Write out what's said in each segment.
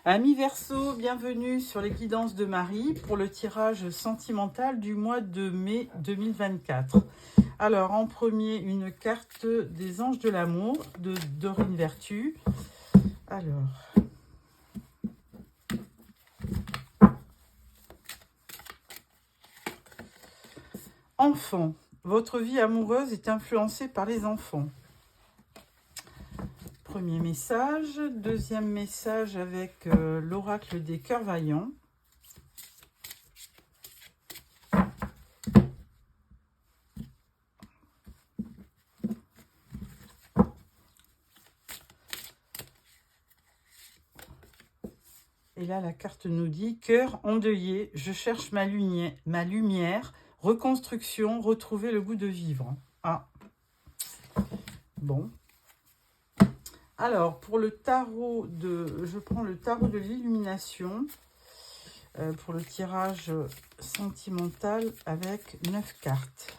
Amis Verseau, bienvenue sur les guidances de Marie pour le tirage sentimental du mois de mai 2024. Alors, en premier, une carte des anges de l'amour de Dorine Vertu. Alors, enfant, votre vie amoureuse est influencée par les enfants. Premier message. Deuxième message avec l'oracle des cœurs vaillants. Et là, la carte nous dit « Cœur endeuillé, je cherche ma lumière, reconstruction, retrouver le goût de vivre. » Ah, bon. Alors, pour le tarot je prends le tarot de l'illumination pour le tirage sentimental avec 9 cartes.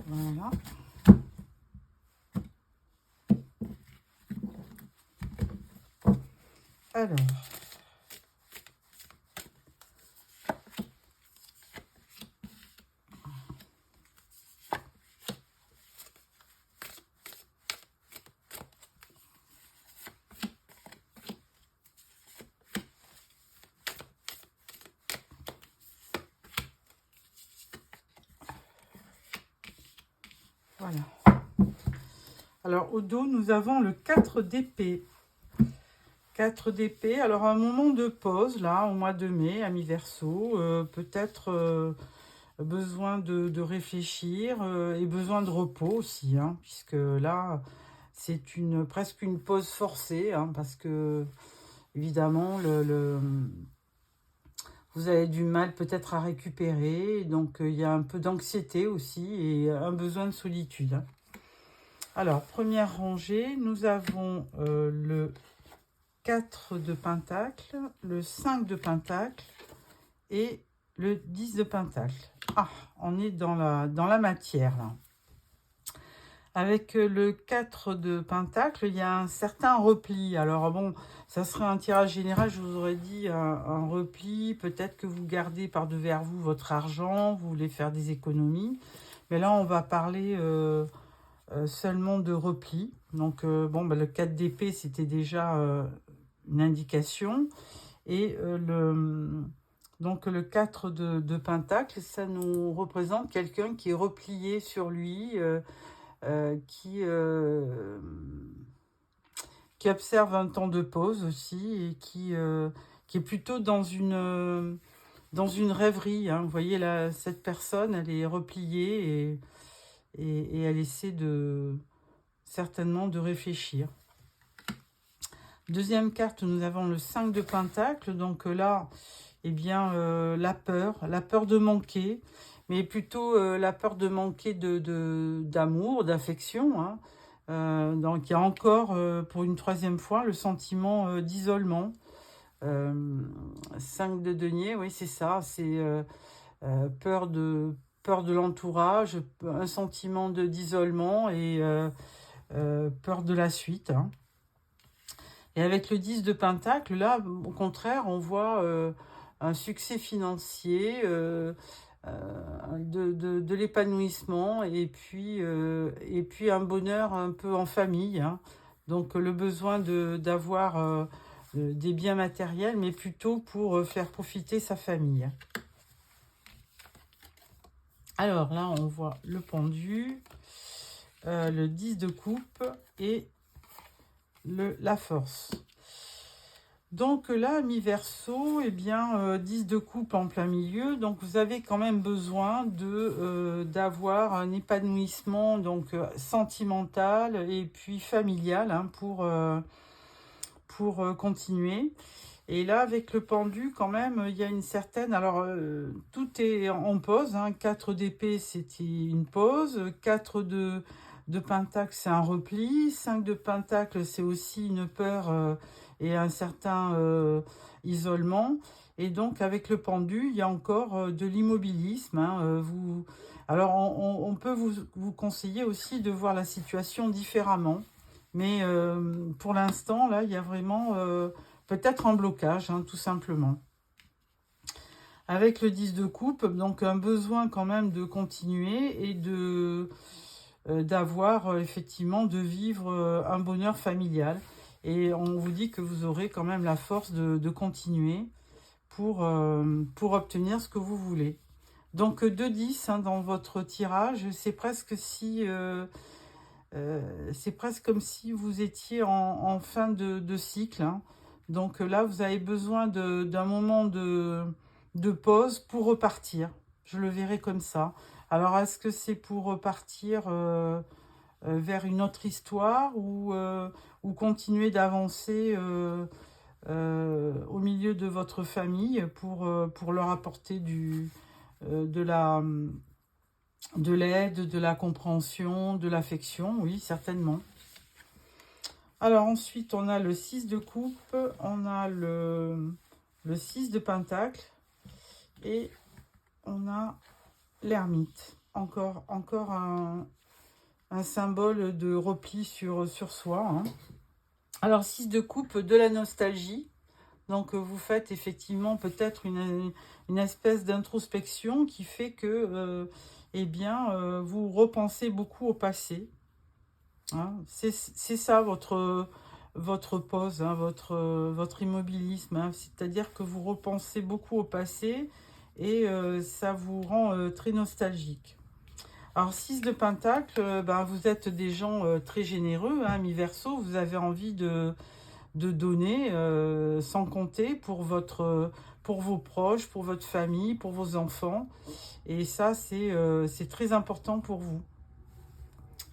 Voilà. Alors, voilà. Alors, au dos, nous avons le 4 d'épée. 4 d'épée. Alors, un moment de pause, là, au mois de mai, amis Verseau. Peut-être besoin de réfléchir et besoin de repos aussi, hein, puisque là, c'est presque une pause forcée, hein, parce que, évidemment, vous avez du mal peut-être à récupérer. Donc, il y a un peu d'anxiété aussi et un besoin de solitude, hein. Alors, première rangée, nous avons le 4 de Pentacle, le 5 de Pentacle et le 10 de Pentacle. Ah, on est dans la matière, là. Avec le 4 de Pentacle, il y a un certain repli. Alors bon, ça serait un tirage général, je vous aurais dit un repli. Peut-être que vous gardez par-devers vous votre argent, vous voulez faire des économies. Mais là, on va parler seulement de repli. Donc, bon, bah, le 4 d'épée, c'était déjà une indication. Et donc, le 4 de Pentacle, ça nous représente quelqu'un qui est replié sur lui, qui observe un temps de pause aussi et qui est plutôt dans une rêverie, hein. Vous voyez, là, cette personne, elle est repliée et elle essaie certainement de réfléchir. Deuxième carte, nous avons le 5 de Pentacle. Donc là, eh bien, la peur de manquer, mais plutôt la peur de manquer d'amour, d'affection, hein. Donc il y a encore, pour une troisième fois, le sentiment d'isolement. 5 de denier, oui, c'est ça, c'est peur de l'entourage, un sentiment d'isolement et peur de la suite, hein. Et avec le 10 de Pentacle, là, au contraire, on voit un succès financier, de l'épanouissement et puis un bonheur un peu en famille, hein. Donc, le besoin d'avoir des biens matériels, mais plutôt pour faire profiter sa famille. Alors là, on voit le pendu, le 10 de coupe et la force. Donc là, mi-verso, eh bien, 10 de coupe en plein milieu. Donc vous avez quand même besoin d'avoir un épanouissement donc sentimental et puis familial, hein, pour continuer. Et là, avec le pendu, quand même, il y a une certaine... Alors, tout est en pause, hein. 4 d'épée, c'était une pause. 4 de Pentacle, c'est un repli. 5 de Pentacle, c'est aussi une peur et un certain isolement. Et donc, avec le pendu, il y a encore de l'immobilisme. Hein, alors, on peut vous conseiller aussi de voir la situation différemment. Mais pour l'instant, là, il y a vraiment peut-être un blocage, hein, tout simplement. Avec le 10 de coupe, donc un besoin quand même de continuer et d'avoir effectivement, de vivre un bonheur familial. Et on vous dit que vous aurez quand même la force de continuer pour obtenir ce que vous voulez. Donc 2-10 hein, dans votre tirage, c'est presque c'est presque comme si vous étiez en fin de cycle. Hein. Donc là, vous avez besoin d'un moment de pause pour repartir. Je le verrai comme ça. Alors, est-ce que c'est pour repartir vers une autre histoire ou continuer d'avancer au milieu de votre famille pour leur apporter de l'aide, de la compréhension, de l'affection? Oui, certainement. Alors ensuite, on a le 6 de coupe, on a le 6 de pentacle et on a l'ermite. Encore un symbole de repli sur soi. Hein. Alors 6 de coupe, de la nostalgie. Donc vous faites effectivement peut-être une espèce d'introspection qui fait que eh bien, vous repensez beaucoup au passé. Hein. C'est ça votre pause, hein, votre immobilisme. Hein. C'est-à-dire que vous repensez beaucoup au passé et ça vous rend très nostalgique. Alors 6 de pentacle, ben, vous êtes des gens très généreux, hein, mi-verso, vous avez envie de donner sans compter pour vos proches, pour votre famille, pour vos enfants. Et ça, c'est très important pour vous.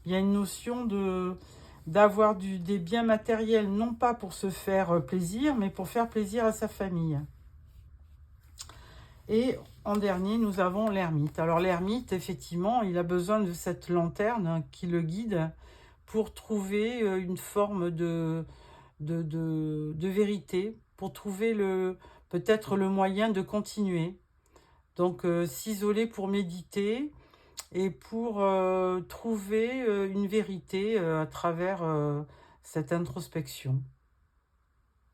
Il y a une notion d'avoir des biens matériels, non pas pour se faire plaisir, mais pour faire plaisir à sa famille. Et en dernier, nous avons l'ermite. Alors l'ermite, effectivement, il a besoin de cette lanterne qui le guide pour trouver une forme de vérité, pour trouver peut-être le moyen de continuer. Donc s'isoler pour méditer et pour trouver une vérité à travers cette introspection.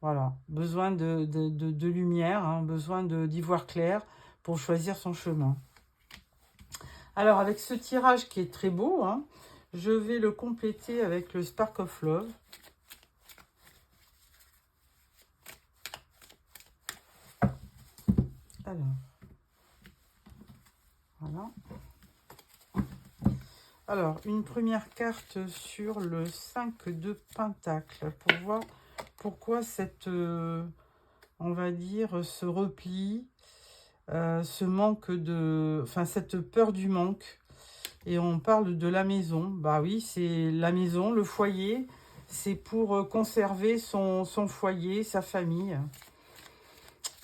Voilà, besoin de lumière, hein, besoin d'y voir clair pour choisir son chemin. Alors avec ce tirage qui est très beau, hein, je vais le compléter avec le Spark of Love. Alors, voilà. Alors, une première carte sur le 5 de Pentacle pour voir pourquoi cette, on va dire, ce repli, ce manque de, enfin cette peur du manque. Et on parle de la maison. Bah oui, c'est la maison, le foyer. C'est pour conserver son foyer, sa famille.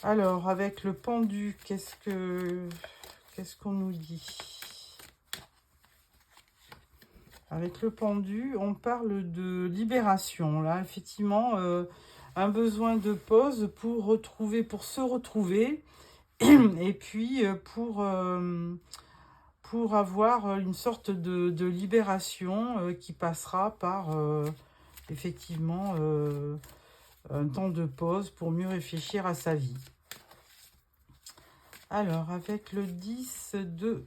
Alors, avec le pendu, qu'est-ce qu'on nous dit? Avec le pendu, on parle de libération. Là, effectivement, un besoin de pause pour se retrouver, et puis pour avoir une sorte de libération qui passera par effectivement un temps de pause pour mieux réfléchir à sa vie. Alors, avec le 10 de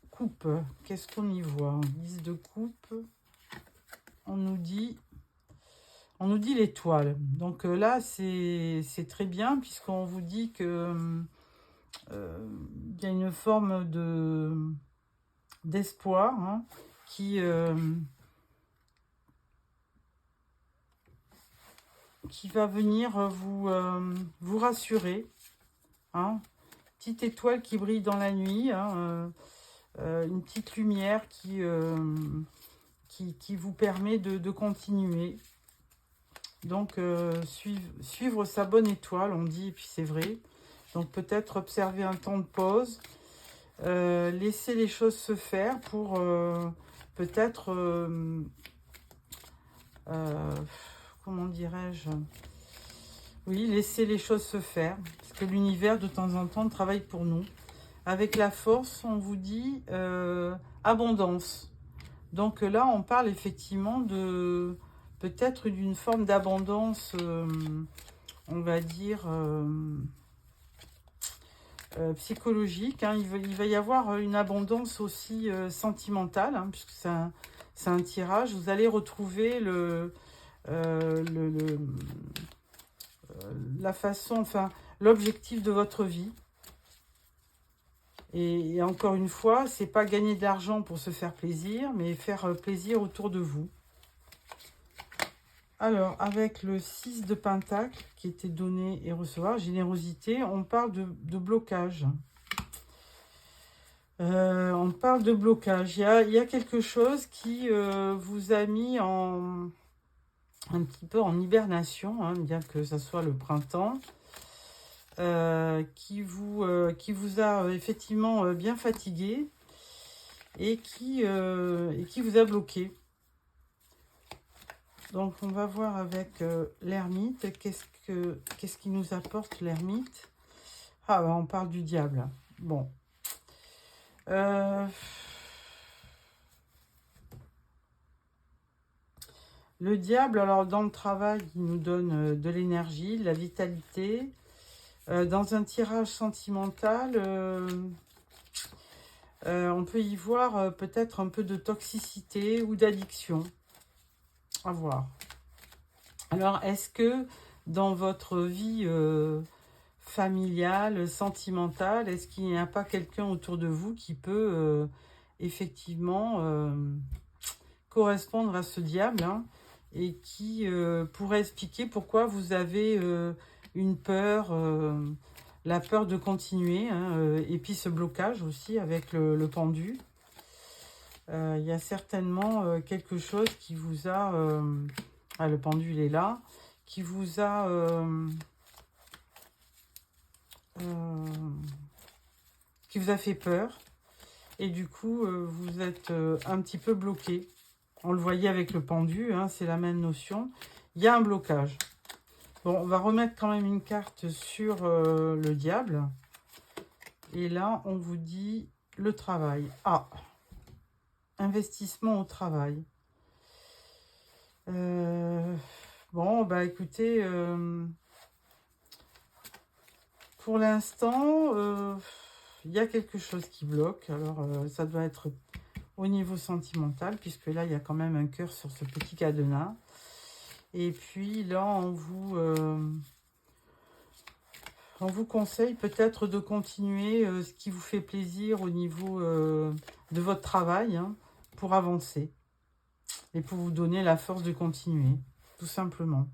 coupe, qu'est-ce qu'on y voit? 10 de coupe, on nous dit l'étoile. Donc là, c'est très bien, puisqu'on vous dit que il y a une forme d'espoir, hein, qui va venir vous rassurer. Hein. Petite étoile qui brille dans la nuit, hein, une petite lumière qui vous permet de continuer. Donc, suivre sa bonne étoile, on dit, et puis c'est vrai. Donc, peut-être observer un temps de pause, laisser les choses se faire pour peut-être, comment dirais-je, Oui, laissez les choses se faire. Parce que l'univers, de temps en temps, travaille pour nous. Avec la force, on vous dit abondance. Donc là, on parle effectivement de peut-être d'une forme d'abondance, on va dire, psychologique. Hein. Il va y avoir une abondance aussi sentimentale, hein, puisque c'est un tirage. Vous allez retrouver la façon, enfin, l'objectif de votre vie. Et encore une fois, c'est pas gagner de l'argent pour se faire plaisir, mais faire plaisir autour de vous. Alors, avec le 6 de Pentacle, qui était donné et recevoir, générosité, on parle de blocage. On parle de blocage. Il y a quelque chose qui vous a mis un petit peu en hibernation, hein, bien que ce soit le printemps, qui vous a effectivement bien fatigué et qui vous a bloqué. Donc, on va voir avec l'ermite. Qu'est-ce qui nous apporte l'ermite? Ah, bah, on parle du diable. Bon. Le diable, alors dans le travail, il nous donne de l'énergie, de la vitalité. Dans un tirage sentimental, on peut y voir peut-être un peu de toxicité ou d'addiction. À voir. Alors, est-ce que dans votre vie familiale, sentimentale, est-ce qu'il n'y a pas quelqu'un autour de vous qui peut effectivement correspondre à ce diable, hein, et qui pourrait expliquer pourquoi vous avez une peur, la peur de continuer, hein, et puis ce blocage aussi avec le pendu. Il y a certainement quelque chose qui vous a... ah, le pendule est là. Qui vous a... qui vous a fait peur. Et du coup, vous êtes un petit peu bloqué. On le voyait avec le pendu, hein, c'est la même notion. Il y a un blocage. Bon, on va remettre quand même une carte sur le diable. Et là, on vous dit le travail. Ah, investissement au travail. Bon, bah écoutez, pour l'instant, il y a quelque chose qui bloque. Alors, ça doit être au niveau sentimental, puisque là, il y a quand même un cœur sur ce petit cadenas. Et puis là, on vous conseille peut-être de continuer ce qui vous fait plaisir au niveau de votre travail, hein, pour avancer. Et pour vous donner la force de continuer, tout simplement.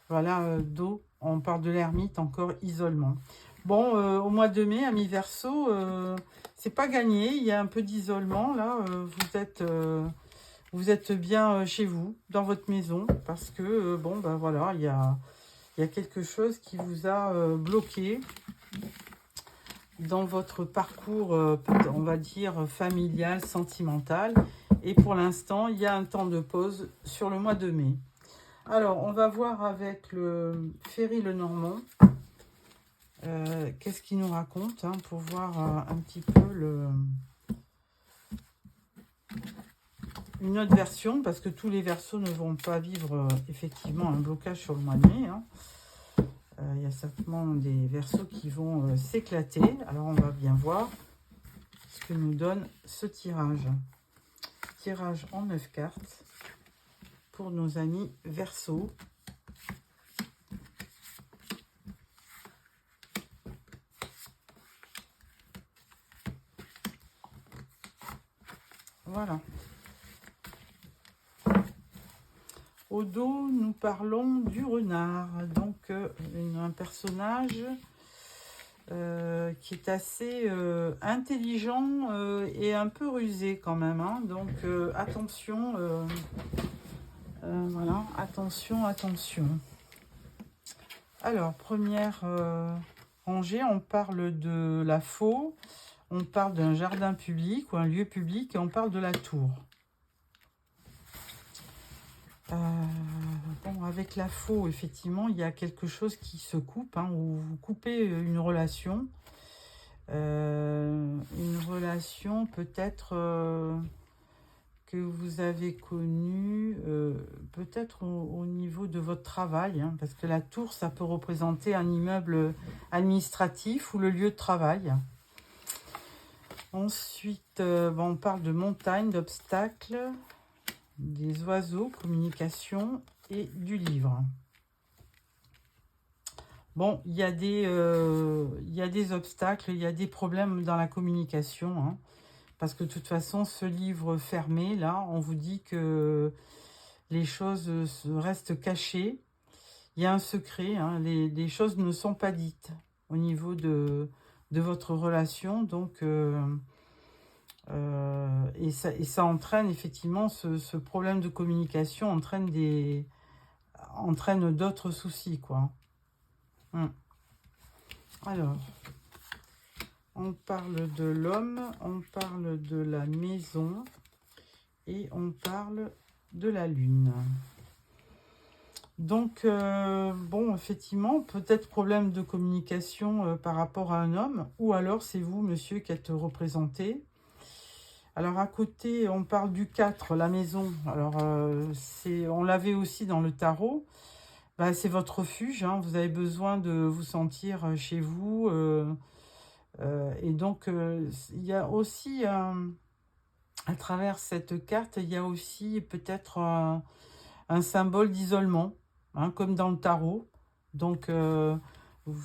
Voilà, dos, on parle de l'ermite, encore isolement. Bon, au mois de mai, amis Verseau, c'est pas gagné, il y a un peu d'isolement, là, vous êtes bien chez vous, dans votre maison, parce que, bon, ben voilà, il y a quelque chose qui vous a bloqué dans votre parcours, on va dire, familial, sentimental. Et pour l'instant, il y a un temps de pause sur le mois de mai. Alors, on va voir avec le Ferry Lenormand. Qu'est-ce qu'il nous raconte, hein, pour voir un petit peu une autre version, parce que tous les Verseaux ne vont pas vivre effectivement un blocage sur le mois de mai. Hein. Il y a certainement des Verseaux qui vont s'éclater. Alors, on va bien voir ce que nous donne ce tirage. Tirage en 9 cartes pour nos amis Verseaux. Voilà. Au dos, nous parlons du renard. Donc, un personnage qui est assez intelligent et un peu rusé quand même. Hein. Donc, attention. Voilà, attention, attention. Alors, première rangée, on parle de la faux, on parle d'un jardin public ou un lieu public et on parle de la tour. Bon, Bon, avec la faux, effectivement, il y a quelque chose qui se coupe, hein, ou vous coupez une relation. Une relation peut-être que vous avez connue, peut-être au niveau de votre travail, hein, parce que la tour, ça peut représenter un immeuble administratif ou le lieu de travail. Ensuite, on parle de montagne, d'obstacles, des oiseaux, communication et du livre. Bon, il y a des obstacles, il y a des problèmes dans la communication, hein, parce que de toute façon, ce livre fermé, là, on vous dit que les choses restent cachées. Il y a un secret, hein, les choses ne sont pas dites au niveau de votre relation, donc... et ça entraîne effectivement ce problème de communication entraîne d'autres soucis, quoi. Alors, on parle de l'homme, on parle de la maison et on parle de la lune. Donc, bon, effectivement, peut-être problème de communication par rapport à un homme, ou alors c'est vous, monsieur, qui êtes représenté. Alors, à côté, on parle du 4, la maison. Alors, on l'avait aussi dans le tarot. Bah, c'est votre refuge, hein. Vous avez besoin de vous sentir chez vous. Et donc, il y a aussi, à travers cette carte, il y a aussi peut-être un symbole d'isolement, hein, comme dans le tarot. Donc,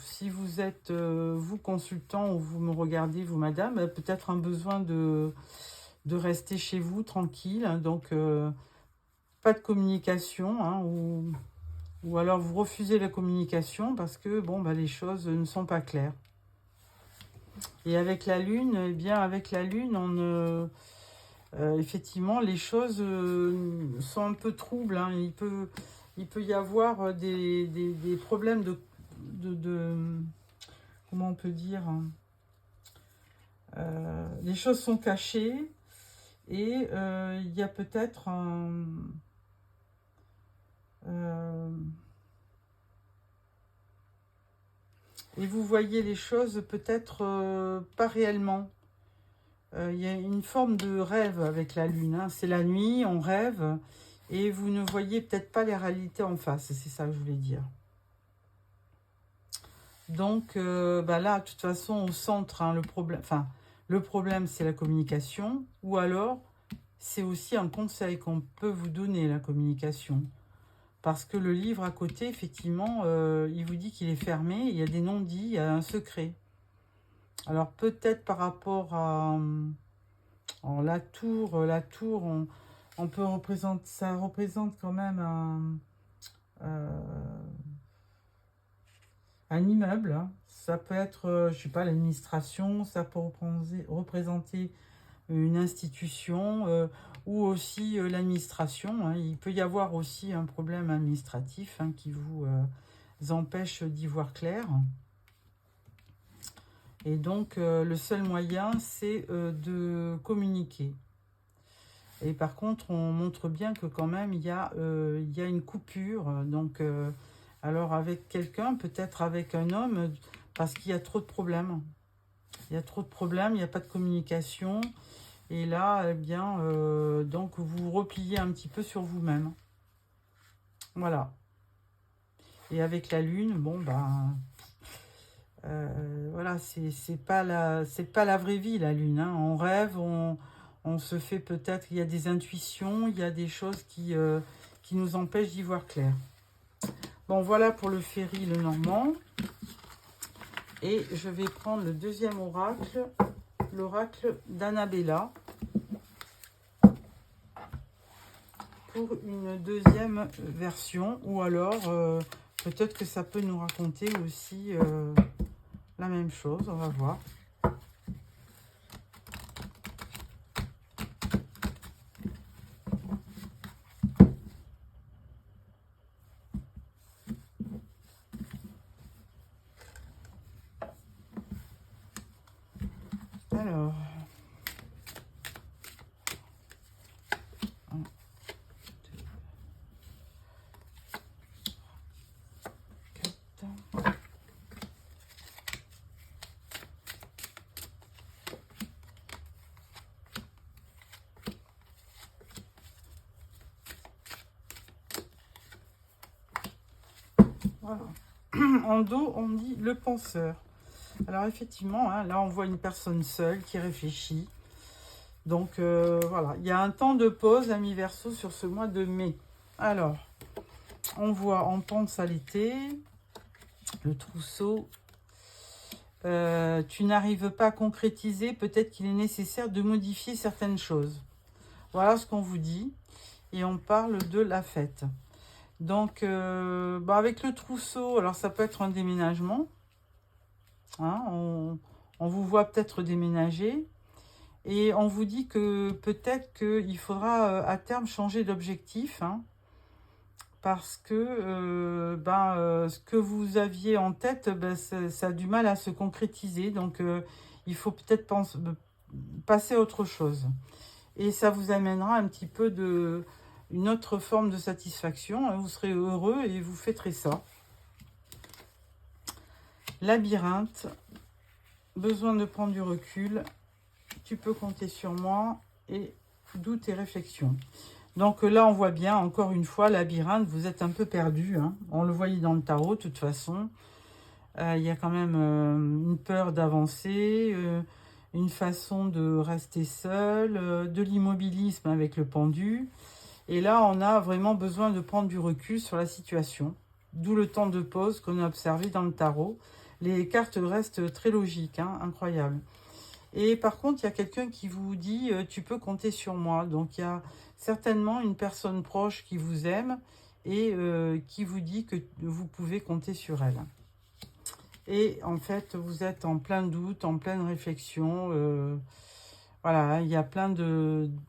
si vous êtes, vous consultant, ou vous me regardez, vous madame, peut-être un besoin de rester chez vous, tranquille. Hein, donc, pas de communication, hein, ou alors vous refusez la communication parce que, bon, bah, les choses ne sont pas claires. Et avec la lune, eh bien, avec la lune, effectivement, les choses sont un peu troubles, hein. Il peut y avoir des problèmes comment on peut dire, hein, les choses sont cachées et il y a peut-être et vous voyez les choses peut-être pas réellement. Il y a une forme de rêve avec la lune, hein. C'est la nuit, on rêve, et vous ne voyez peut-être pas les réalités en face, c'est ça que je voulais dire. Donc bah là, de toute façon, au centre, hein, le problème, c'est la communication, ou alors, c'est aussi un conseil qu'on peut vous donner, la communication. Parce que le livre à côté, effectivement, il vous dit qu'il est fermé, il y a des non-dits, il y a un secret. Alors peut-être par rapport à la tour, on peut représenter, ça représente quand même un immeuble, hein. Ça peut être, je sais pas, l'administration, ça peut représenter une institution ou aussi l'administration, hein. Il peut y avoir aussi un problème administratif, hein, qui vous empêche d'y voir clair. Et donc, le seul moyen, c'est de communiquer. Et par contre, on montre bien que quand même, il y a une coupure. Donc, alors avec quelqu'un, peut-être avec un homme, parce qu'il y a trop de problèmes. Il y a trop de problèmes, il n'y a pas de communication. Et là, eh bien, donc vous repliez un petit peu sur vous-même. Voilà. Et avec la lune, bon, ben... voilà, c'est pas la vraie vie, la lune, hein. On rêve, on se fait peut-être, il y a des intuitions, il y a des choses qui nous empêchent d'y voir clair. Bon, voilà pour le Ferry Lenormand. Et je vais prendre le deuxième oracle, l'oracle d'Annabella, pour une deuxième version. Ou alors, peut-être que ça peut nous raconter aussi la même chose, on va voir. Alors, Voilà. En dos, on dit le penseur. Alors effectivement, hein, là on voit une personne seule qui réfléchit. Donc voilà, il y a un temps de pause, amis Verseau, sur ce mois de mai. Alors, on pense à l'été, le trousseau. Tu n'arrives pas à concrétiser, peut-être qu'il est nécessaire de modifier certaines choses. Voilà ce qu'on vous dit. Et on parle de la fête. Donc, avec le trousseau, alors ça peut être un déménagement. Hein, on vous voit peut-être déménager. Et on vous dit que peut-être qu'il faudra à terme changer d'objectif. Hein, parce que ce que vous aviez en tête, ça a du mal à se concrétiser. Donc, il faut peut-être passer à autre chose. Et ça vous amènera un petit peu une autre forme de satisfaction. Vous serez heureux et vous fêterez ça. Labyrinthe. Besoin de prendre du recul. Tu peux compter sur moi. Et doute et réflexion. Donc là, on voit bien, encore une fois, labyrinthe, vous êtes un peu perdu. Hein. On le voyait dans le tarot, de toute façon. Il y a quand même une peur d'avancer, une façon de rester seul, de l'immobilisme avec le pendu. Et là, on a vraiment besoin de prendre du recul sur la situation. D'où le temps de pause qu'on a observé dans le tarot. Les cartes restent très logiques, hein, incroyables. Et par contre, il y a quelqu'un qui vous dit « tu peux compter sur moi ». Donc, il y a certainement une personne proche qui vous aime et qui vous dit que vous pouvez compter sur elle. Et en fait, vous êtes en plein doute, en pleine réflexion. Voilà, il y a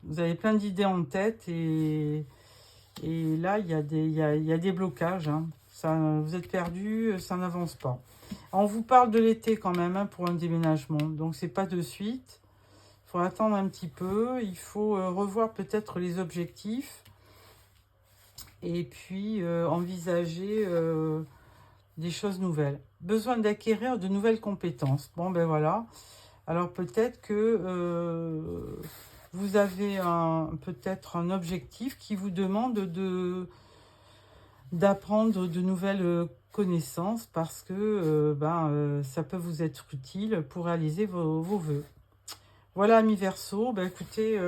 vous avez plein d'idées en tête et là, il y a des blocages. Hein. Vous êtes perdu, ça n'avance pas. On vous parle de l'été quand même hein, pour un déménagement. Donc, c'est pas de suite. Il faut attendre un petit peu. Il faut revoir peut-être les objectifs. Et puis, envisager des choses nouvelles. Besoin d'acquérir de nouvelles compétences. Bon, ben voilà. Alors, peut-être que vous avez peut-être un objectif qui vous demande d'apprendre de nouvelles connaissances parce que ça peut vous être utile pour réaliser vos vœux. Voilà, amis Verseau, écoutez,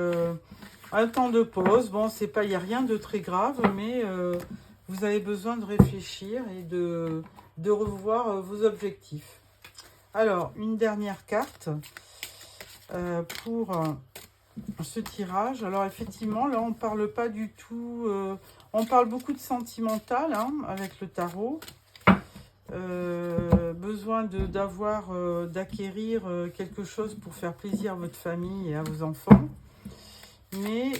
un temps de pause. Bon, il n'y a rien de très grave, mais vous avez besoin de réfléchir et de revoir vos objectifs. Alors, une dernière carte pour ce tirage. Alors, effectivement, là, on ne parle pas du tout... on parle beaucoup de sentimental hein, avec le tarot. Besoin d'acquérir quelque chose pour faire plaisir à votre famille et à vos enfants. Mais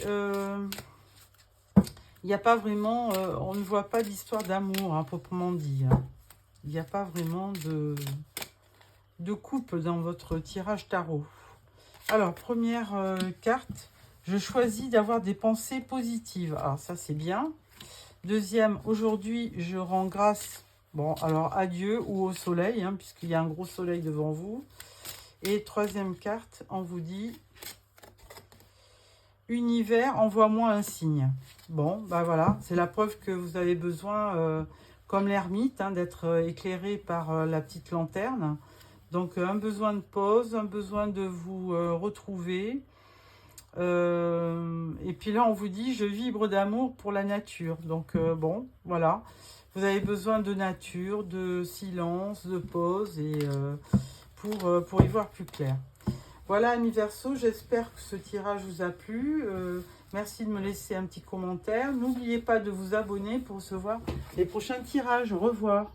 il n'y a pas vraiment... on ne voit pas d'histoire d'amour, hein, proprement dit. Hein. Il n'y a pas vraiment de couple dans votre tirage tarot. Alors, première carte, je choisis d'avoir des pensées positives. Alors, ça, c'est bien. Deuxième, aujourd'hui, je rends grâce, bon, alors à Dieu ou au soleil, hein, puisqu'il y a un gros soleil devant vous. Et troisième carte, on vous dit, univers, envoie-moi un signe. Bon, voilà, c'est la preuve que vous avez besoin, comme l'ermite, hein, d'être éclairé par la petite lanterne. Donc, un besoin de pause, un besoin de vous retrouver. Et puis là, on vous dit, je vibre d'amour pour la nature. Donc, bon, voilà. Vous avez besoin de nature, de silence, de pause et pour y voir plus clair. Voilà, amis Verseau, j'espère que ce tirage vous a plu. Merci de me laisser un petit commentaire. N'oubliez pas de vous abonner pour recevoir les prochains tirages. Au revoir.